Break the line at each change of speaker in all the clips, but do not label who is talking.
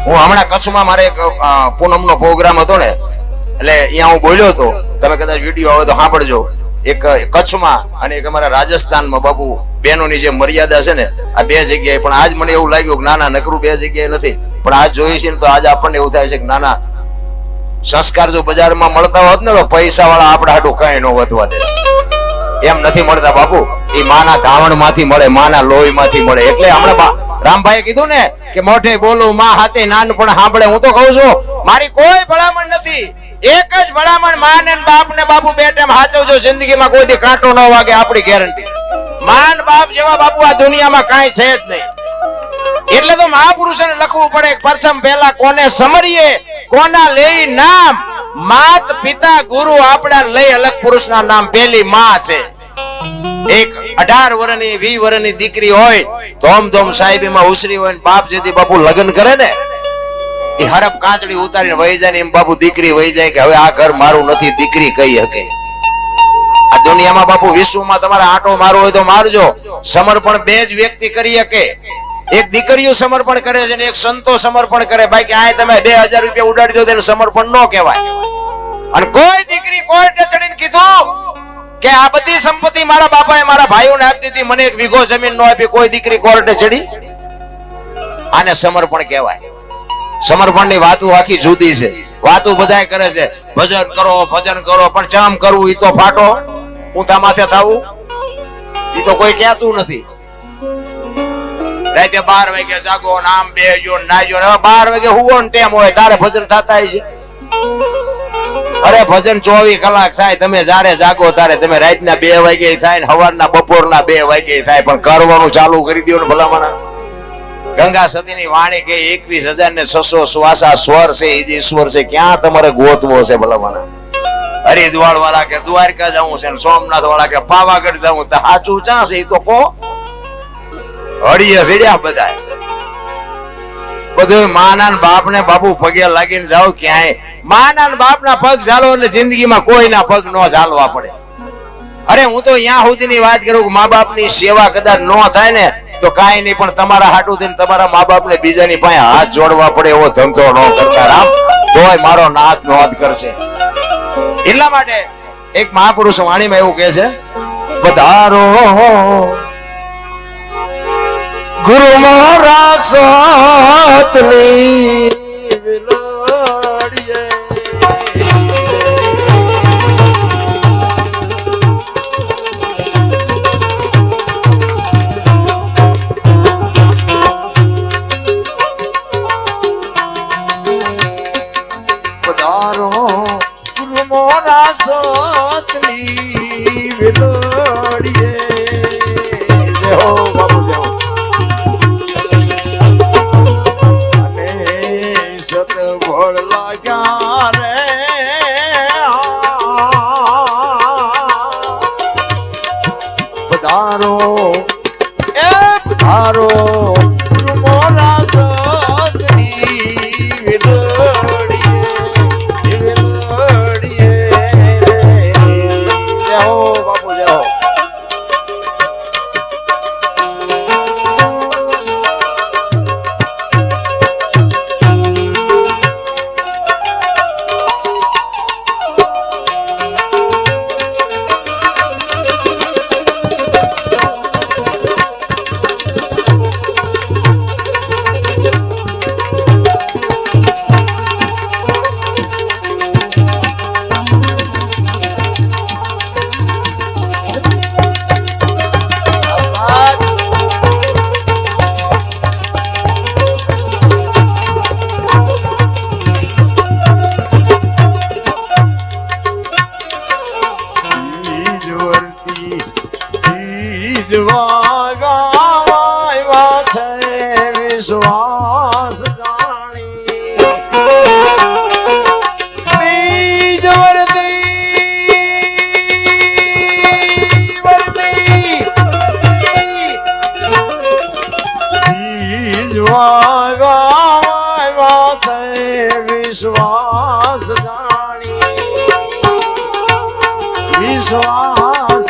હું હમણાં કચ્છમાં મારે એક પૂનમનો પ્રોગ્રામ હતો ને, એટલે અહીંયા હું બોલ્યો હતો, તમે કદાચ વિડીયો આવે તો સાંભળજો. એક કચ્છમાં અને એક અમારા રાજસ્થાનમાં બાપુ બહેનોની જે મર્યાદા છે ને, આ બે જગ્યાએ. પણ આજ મને એવું લાગ્યું કે નાના નકરું બે જગ્યાએ નથી, પણ આજ જોઈએ છે ને તો આજ આપણને એવું થાય છે કે નાના સંસ્કાર જો બજારમાં મળતા હોત ને તો પૈસા વાળા આપણા હાટું કઈ ન વધવા દે. એમ નથી મળતા બાપુ, એ માના ધાવણ માંથી મળે, માના લોહી માંથી મળે. એટલે હમણાં રામભાઈએ કીધું ને કે મોઢે બોલું માં હાથે નાનપણ સાંભળે. હું તો કહું છું મારી કોઈ ભલામણ નથી, એક જ ભલામણ, માં ને બાપ ને બાપુ બે ટાઈમ હાચવજો. જિંદગીમાં કોઈ દી કાંટો ન વાગે, આપણી ગેરંટી. માન બાપ જેવા બાપુ આ દુનિયામાં કાંઈ છે જ નહીં. એટલે તો મહાપુરુષોને લખવું પડે, પ્રથમ પહેલા કોને સમરીએ, કોના લઈ નામ. માત પિતા ગુરુ આપણા લઈ અલગ પુરુષના નામ. પેલી માં છે. એક 18 વર્ષની 20 વર્ષની દીકરી હોય, ધોમ સાહેબીમાં ઉસરી હોય, બાપ જેથી બાપુ લગ્ન કરે ને, એ હરપ કાંચડી ઉતારીને વહી જાય ને, એમ બાપુ દીકરી વહી જાય કે હવે આ ઘર મારું નથી. દીકરી કહી શકે આ દુનિયામાં બાપુ, વિશ્વમાં તમારે આંટો મારવો હોય તો મારજો. સમર્પણ બે જ વ્યક્તિ કરી શકે. એક દીકરીઓ સમર્પણ કરે છે ને એક સંતો સમર્પણ કરે. બાકી આ તમે 2000 રૂપિયા ઉડાડી દો તો સમર્પણ ન કહેવાય. અને કોઈ દીકરી કોર્ટે ચડીને કીધું કે આ બધી સંપત્તિ મારા બાપાએ મારા ભાઈઓને આપી દીધી, મને એક વીઘો જમીન ન આપી, કોઈ દીકરી કોર્ટે ચડી, આને સમર્પણ કહેવાય. સમર્પણની વાતો આખી જુદી છે. વાતો બધાય કરે છે, ભજન કરો ભજન કરો, પણ ચામ કરવું એ તો ફાટો ઊંધા માથે થવું એ તો કોઈ કહેતું નથી. રાતે 12 વાગે જાગો, નામ બેજો નાજો, 12 વાગે હુવો ને ટેમ હોય તારે ભજન થતા છે. અરે ભજન 24 કલાક થાય, તમે જારે જાગો તારે. તમે રાતના 2 વાગે થાય ને સવારના બપોરના 2 વાગે થાય, પણ કરવાનું ચાલુ કરી દો ને ભલામણા. ગંગા સતીની વાણી કે 21,600 શ્વાસા સ્વર છે, એ જ ઈશ્વર છે. ક્યાં તમારે ગોતવો છે ભલામણા? હરિદ્વાર વાળા કે દ્વારકા જવું છે, સોમનાથ વાળા કે પાવાગઢ જવું, તો સાચું ચા છે એ તો કહો. હળીએ સીડ્યા બધા બધું. માના બાપ ને બાપુ પગે લાગીને જાઓ ક્યાંય. માના બાપ ના પગ ઝાલો એટલે જિંદગીમાં કોઈના પગ ન ઝાલવા પડે. અરે હું તો અહીંયા સુધીની વાત કરું કે મા બાપ ની સેવા કદાચ ન થાય ને તો કાંઈ નહીં, પણ તમારા હાટું થઈને તમારા મા બાપ ને બીજાની પાસે હાથ જોડવા પડે એવો ધંધો ન કરતા રામ, તોય મારો નાથ નો હાથ કરશે. એટલા માટે એક મહાપુરુષ વાણીમાં એવું કહે છે, પધારો ગુરુ મારા સાતની વિલાડીએ. પધારો ગુરુ મારા સાતની વિલાડીએ. જય બાબુ જય. વિશ્વાસ જાણી બીજ વર્તી બીજ વાગા છે વિશ્વાસ જાણી વિશ્વાસ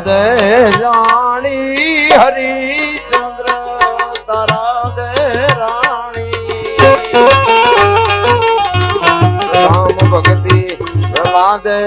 દે જાણી હરિચંદ્ર તારા દે રાણી રામ ભક્તિ દે